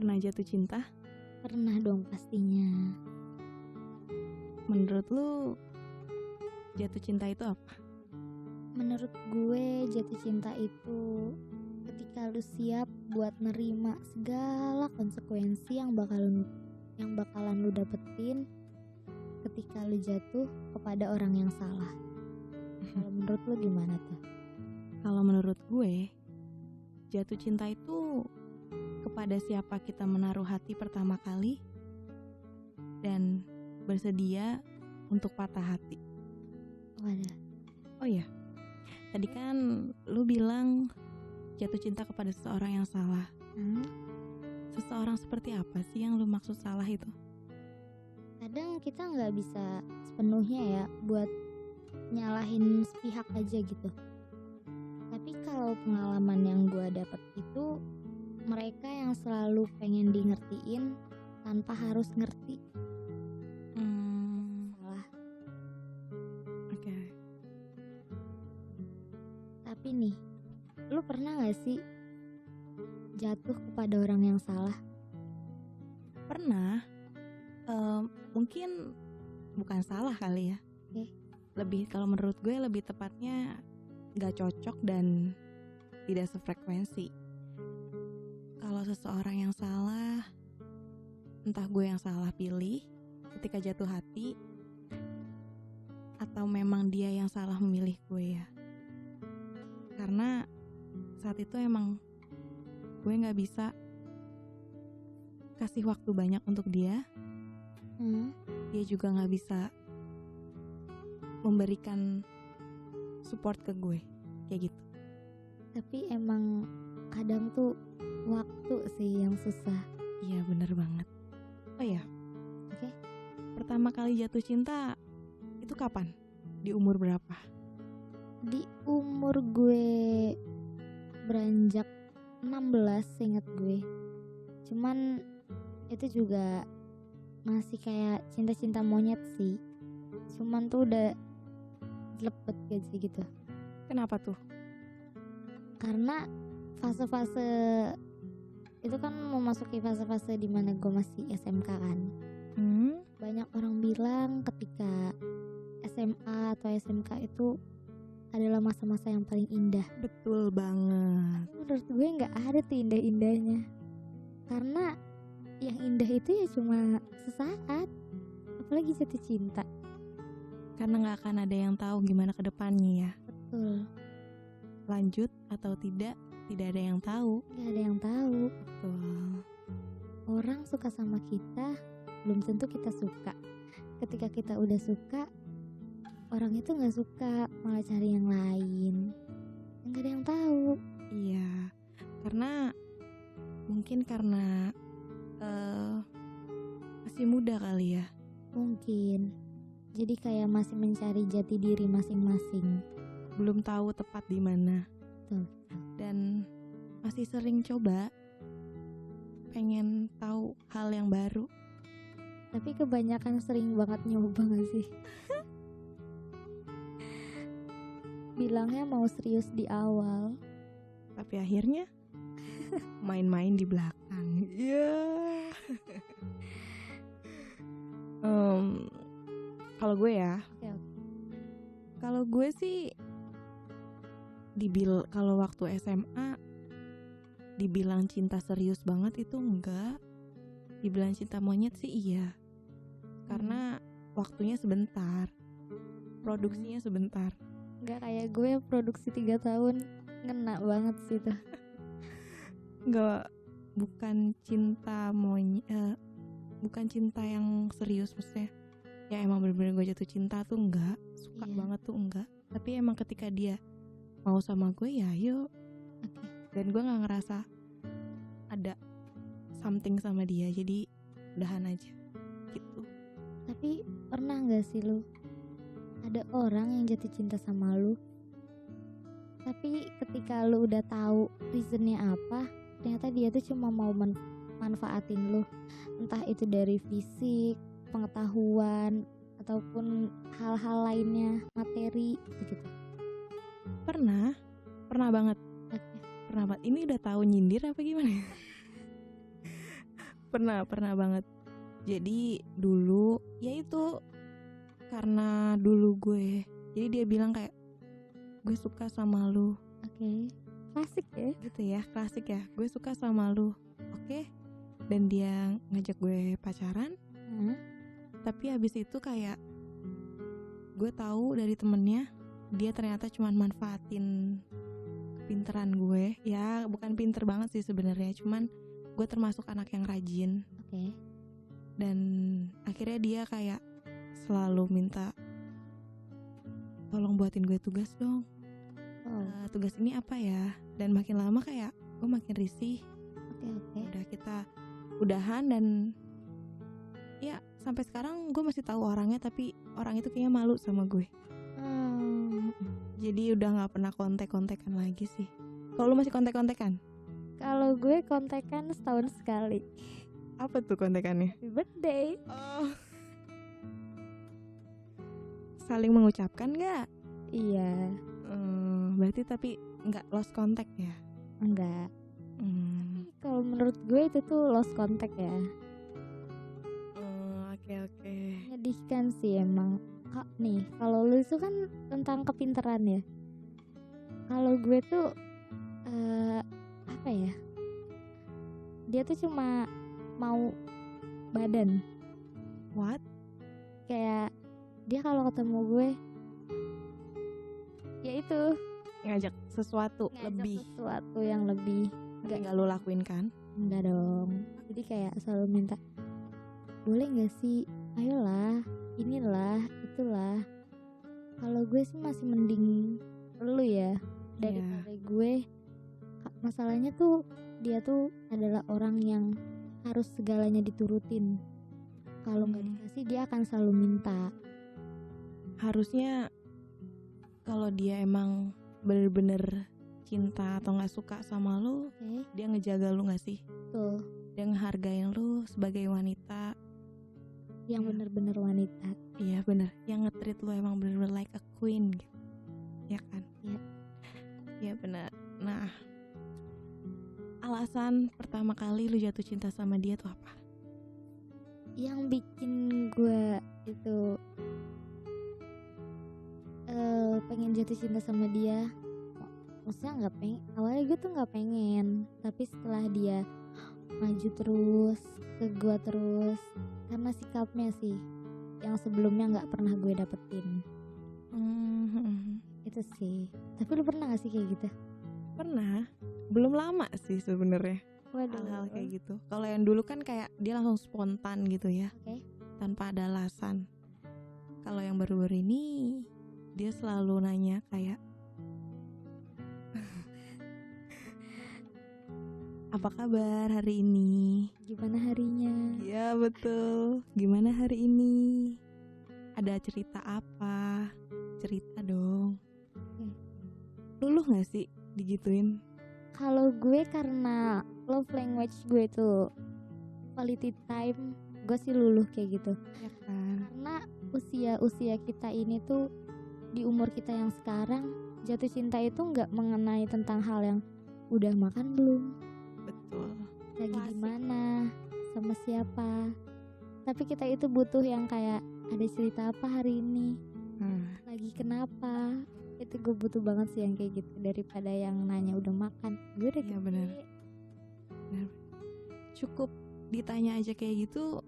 Pernah jatuh cinta? Pernah dong pastinya. Menurut lu jatuh cinta itu apa? Menurut gue jatuh cinta itu ketika lu siap buat nerima segala konsekuensi yang bakalan lu dapetin ketika lu jatuh kepada orang yang salah. Kalau menurut lu gimana tuh? Kalau menurut gue, jatuh cinta itu kepada siapa kita menaruh hati pertama kali dan bersedia untuk patah hati. Wadah. Oh iya, tadi kan lu bilang jatuh cinta kepada seseorang yang salah. Seseorang seperti apa sih yang lu maksud salah itu? Kadang kita nggak bisa sepenuhnya ya buat nyalahin sepihak aja gitu. Tapi kalau pengalaman yang gue dapet itu mereka yang selalu pengen di ngertiin tanpa harus ngerti. Salah. Oke. Tapi nih, lu pernah gak sih jatuh kepada orang yang salah? Pernah. Mungkin bukan salah kali ya. Oke. Lebih, kalau menurut gue lebih tepatnya gak cocok dan tidak sefrekuensi. Kalau seseorang yang salah, entah gue yang salah pilih ketika jatuh hati, atau memang dia yang salah memilih gue ya. Karena saat itu emang gue gak bisa kasih waktu banyak untuk dia. Dia juga gak bisa memberikan support ke gue, kayak gitu. Tapi emang kadang tuh waktu sih yang susah. Iya bener banget. Oh ya, Oke. pertama kali jatuh cinta itu kapan? Di umur berapa? Di umur gue beranjak 16 seingat gue. Cuman itu juga masih kayak cinta-cinta monyet sih. Cuman tuh udah lepet gitu. Kenapa tuh? Karena fase-fase itu kan memasuki fase-fase dimana gue masih SMK kan. Banyak orang bilang ketika SMA atau SMK itu adalah masa-masa yang paling indah. Betul banget. Menurut gue gak ada tuh indah-indahnya. Karena yang indah itu ya cuma sesaat. Apalagi jatuh cinta. Karena gak akan ada yang tahu gimana ke depannya ya. Betul. Lanjut atau tidak ada yang tahu. Gak ada yang tahu. Betul. Orang suka sama kita belum tentu kita suka. Ketika kita udah suka, orang itu gak suka, malah cari yang lain. Yang gak ada yang tahu. Iya. Mungkin karena masih muda kali ya. Mungkin. Jadi kayak masih mencari jati diri masing-masing. Belum tahu tepat di mana. Betul. Dan masih sering coba pengen tahu hal yang baru. Tapi kebanyakan sering banget nyoba gak sih? Bilangnya mau serius di awal, tapi akhirnya main-main di belakang. Iya. Kalau gue ya, Oke. kalau gue sih kalau waktu SMA dibilang cinta serius banget itu enggak. Dibilang cinta monyet sih iya. Karena waktunya sebentar, produksinya sebentar. Gak kayak gue produksi 3 tahun. Ngena banget sih tuh. Enggak, bukan cinta bukan cinta yang serius maksudnya. Ya emang bener-bener gue jatuh cinta tuh enggak, suka banget tuh enggak. Tapi emang ketika dia mau sama gue ya yuk. Dan gue gak ngerasa ada something sama dia, jadi udahan aja gitu. Tapi pernah gak sih lu ada orang yang jatuh cinta sama lu, tapi ketika lu udah tahu reasonnya apa, ternyata dia tuh cuma mau manfaatin lu. Entah itu dari fisik, pengetahuan, ataupun hal-hal lainnya, materi gitu. Pernah banget. Oke. Pernah banget. Ini udah tahu nyindir apa gimana? Pernah banget. Jadi dulu ya itu karena dulu gue, jadi dia bilang kayak gue suka sama lu Oke. Klasik ya. gitu ya, klasik ya, gue suka sama lu, oke. Dan dia ngajak gue pacaran, Hah? tapi habis itu kayak gue tahu dari temennya dia ternyata cuma manfaatin kepinteran gue. Ya bukan pinter banget sih sebenarnya, cuman gue termasuk anak yang rajin. Oke. Dan akhirnya dia kayak selalu minta tolong buatin gue tugas dong. Wow. Tugas ini apa ya? Dan makin lama kayak gue makin risih. Oke. Udah kita udahan dan ya sampai sekarang gue masih tahu orangnya, tapi orang itu kayaknya malu sama gue. Jadi udah nggak pernah kontek-kontekan lagi sih. Kalau lu masih kontek-kontekan? Kalau gue kontekan setahun sekali. Apa tuh kontekannya? Happy birthday. Oh. Saling mengucapkan nggak? Iya. Berarti tapi nggak lost contact ya? Enggak. Hmm. Kalau menurut gue itu tuh lost contact ya. Oke. Menyedihkan sih emang. Kak nih, kalau lu itu kan tentang kepintaran ya. Kalau gue tuh apa ya? Dia tuh cuma mau badan. What? Kayak dia kalau ketemu gue ya itu Ngajak sesuatu ngajak lebih. sesuatu yang lebih. Nggak lu lakuin kan? Enggak dong. Jadi kayak selalu minta, boleh nggak sih? Ayolah, inilah, itulah. Kalau gue sih masih mending lu ya daripada gue. Masalahnya tuh dia tuh adalah orang yang harus segalanya diturutin. Kalau nggak dikasih dia akan selalu minta. Harusnya kalau dia emang bener-bener cinta atau nggak suka sama lu, Oke, dia ngejaga lu nggak sih? tuh Dia ngehargain lu sebagai wanita. yang Iya. bener-bener wanita. Iya bener, yang nge-treat lu emang bener-bener like a queen gitu. Ya kan? Iya. Iya bener. Nah, alasan pertama kali lu jatuh cinta sama dia tuh apa? Yang bikin gue itu pengen jatuh cinta sama dia, maksudnya nggak pengen, awalnya gue tuh nggak pengen, tapi setelah dia maju terus ke gue terus, karena sikapnya sih yang sebelumnya nggak pernah gue dapetin. Itu sih. Tapi lu pernah gak sih kayak gitu? Pernah. Belum lama sih sebenarnya hal-hal kayak gitu. Kalau yang dulu kan kayak dia langsung spontan gitu ya, Oke. tanpa ada alasan. Kalau yang baru-baru ini dia selalu nanya kayak apa kabar hari ini? Gimana harinya? Iya betul. Gimana hari ini? Ada cerita apa? Cerita dong. Lu gak sih digituin? Kalau gue karena love language gue tuh quality time, gue sih luluh kayak gitu. Ya kan? Karena usia kita ini tuh, di umur kita yang sekarang, jatuh cinta itu nggak mengenai tentang hal yang udah makan belum, Betul. lagi di Klasik. mana, sama siapa. Tapi kita itu butuh yang kayak ada cerita apa hari ini, lagi kenapa. Itu gue butuh banget sih yang kayak gitu, daripada yang nanya udah makan. Gue udah Iya, gede. bener. Cukup ditanya aja kayak gitu,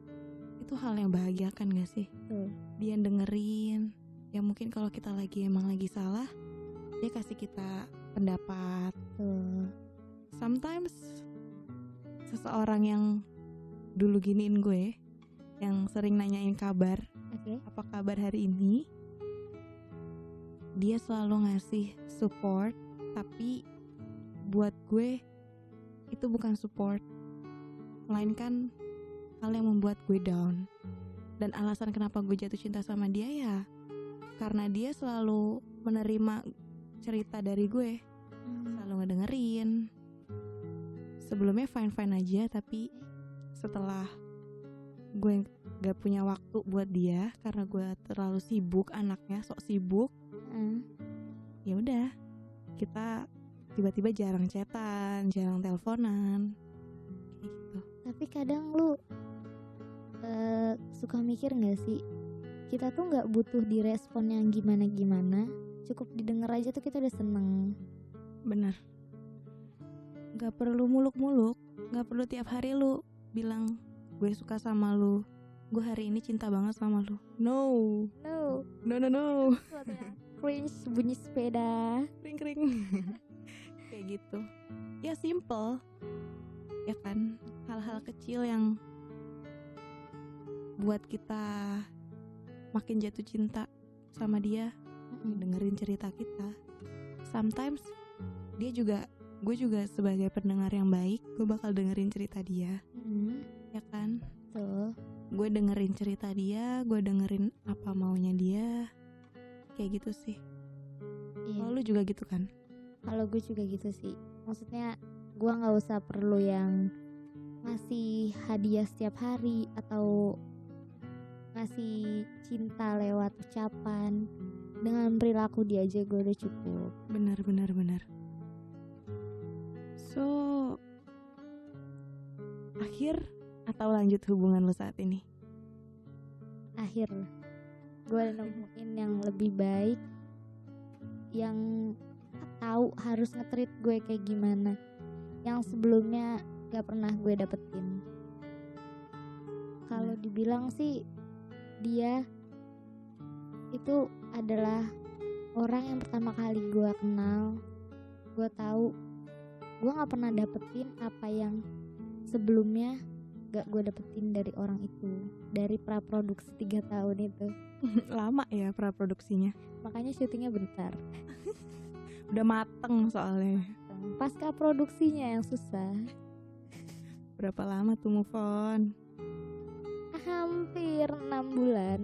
itu hal yang bahagiakan gak sih? Tuh. Dia dengerin. Ya mungkin kalau kita emang lagi salah, dia kasih kita pendapat. Tuh. Sometimes seseorang yang dulu giniin gue, yang sering nanyain kabar, Oke. apa kabar hari ini, dia selalu ngasih support, tapi buat gue itu bukan support, melainkan hal yang membuat gue down. Dan alasan kenapa gue jatuh cinta sama dia ya karena dia selalu menerima cerita dari gue, selalu ngedengerin. Sebelumnya fine-fine aja, tapi setelah gue gak punya waktu buat dia karena gue terlalu sibuk, anaknya sok sibuk, ya udah, kita tiba-tiba jarang chatan, jarang teleponan, kayak gitu. Tapi kadang lu suka mikir gak sih, kita tuh gak butuh direspon yang gimana-gimana, cukup didengar aja tuh kita udah seneng. Bener. Gak perlu muluk-muluk, gak perlu tiap hari lu bilang gue suka sama lu, gue hari ini cinta banget sama lu. No. Suatu yang cringe, bunyi sepeda, Kring kayak gitu. Ya simple, ya kan, hal-hal kecil yang buat kita makin jatuh cinta sama dia. Dengerin cerita kita. Sometimes gue juga sebagai pendengar yang baik, gue bakal dengerin cerita dia, ya kan. Tuh. Gue dengerin cerita dia, gue dengerin apa maunya dia, kayak gitu sih. Iya. Kalau lu juga gitu kan? Kalau gue juga gitu sih. Maksudnya gue nggak usah perlu yang ngasih hadiah setiap hari atau ngasih cinta lewat ucapan. Dengan perilaku dia aja gue udah cukup. Benar. So, akhir atau lanjut hubungan lu saat ini? Akhir. Gue nemuin yang lebih baik, yang tahu harus nge-treat gue kayak gimana, yang sebelumnya gak pernah gue dapetin. Kalau dibilang sih, dia itu adalah orang yang pertama kali gue kenal. Gue tahu gue nggak pernah dapetin apa yang sebelumnya gak gue dapetin dari orang itu, dari praproduksi 3 tahun itu. Lama ya praproduksinya. Makanya syutingnya bentar. Udah mateng soalnya. Pasca produksinya yang susah. Berapa lama tuh move on? Hampir 6 bulan.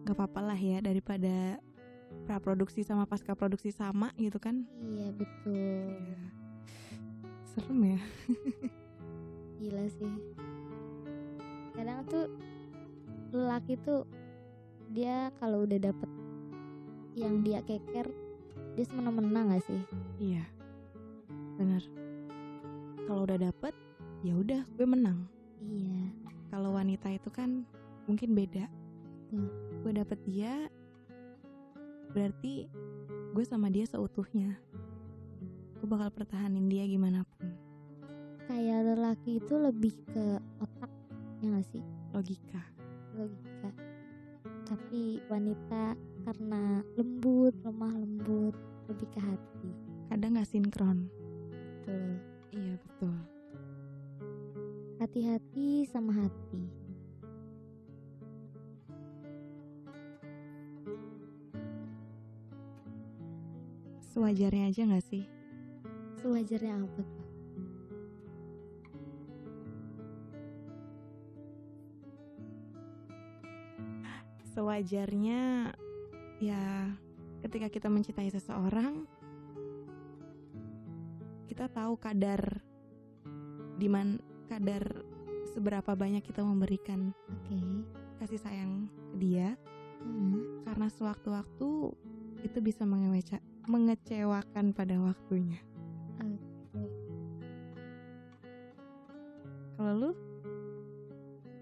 Gak apa-apa lah ya, daripada praproduksi sama pasca produksi sama gitu kan. Iya betul. Ya. Serem ya. Gila sih. Kadang tuh lelaki tuh dia kalau udah dapet yang dia keker, dia semena-mena gak sih? Iya, benar. Kalau udah dapet, ya udah gue menang. Iya. Kalau wanita itu kan mungkin beda. Gue dapet dia, berarti gue sama dia seutuhnya. Gue bakal pertahanin dia gimana pun. Kayak lelaki itu lebih ke otak, ya gak sih? Logika. Tapi wanita karena lembut, lemah lembut, lebih ke hati. Kadang gak sinkron. Betul. Iya betul. Hati-hati sama hati. Sewajarnya aja gak sih? Sewajarnya apa tuh? Sewajarnya ya ketika kita mencintai seseorang, kita tahu kadar seberapa banyak kita memberikan kasih sayang ke dia. Karena sewaktu-waktu itu bisa mengecewakan pada waktunya. Kalau lu?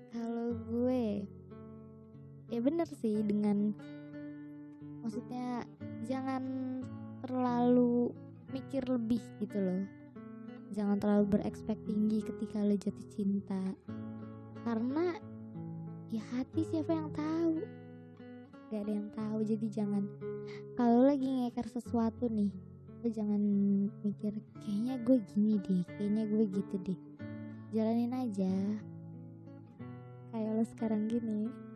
Kalau gue ya bener sih, dengan maksudnya jangan terlalu mikir lebih gitu loh. Jangan terlalu berekspek tinggi ketika lo jatuh cinta. Karena ya hati siapa yang tahu? Gak ada yang tahu. Jadi jangan, kalau lagi ngeker sesuatu nih, lo jangan mikir kayaknya gue gini deh, kayaknya gue gitu deh. Jalanin aja kayak lo sekarang gini.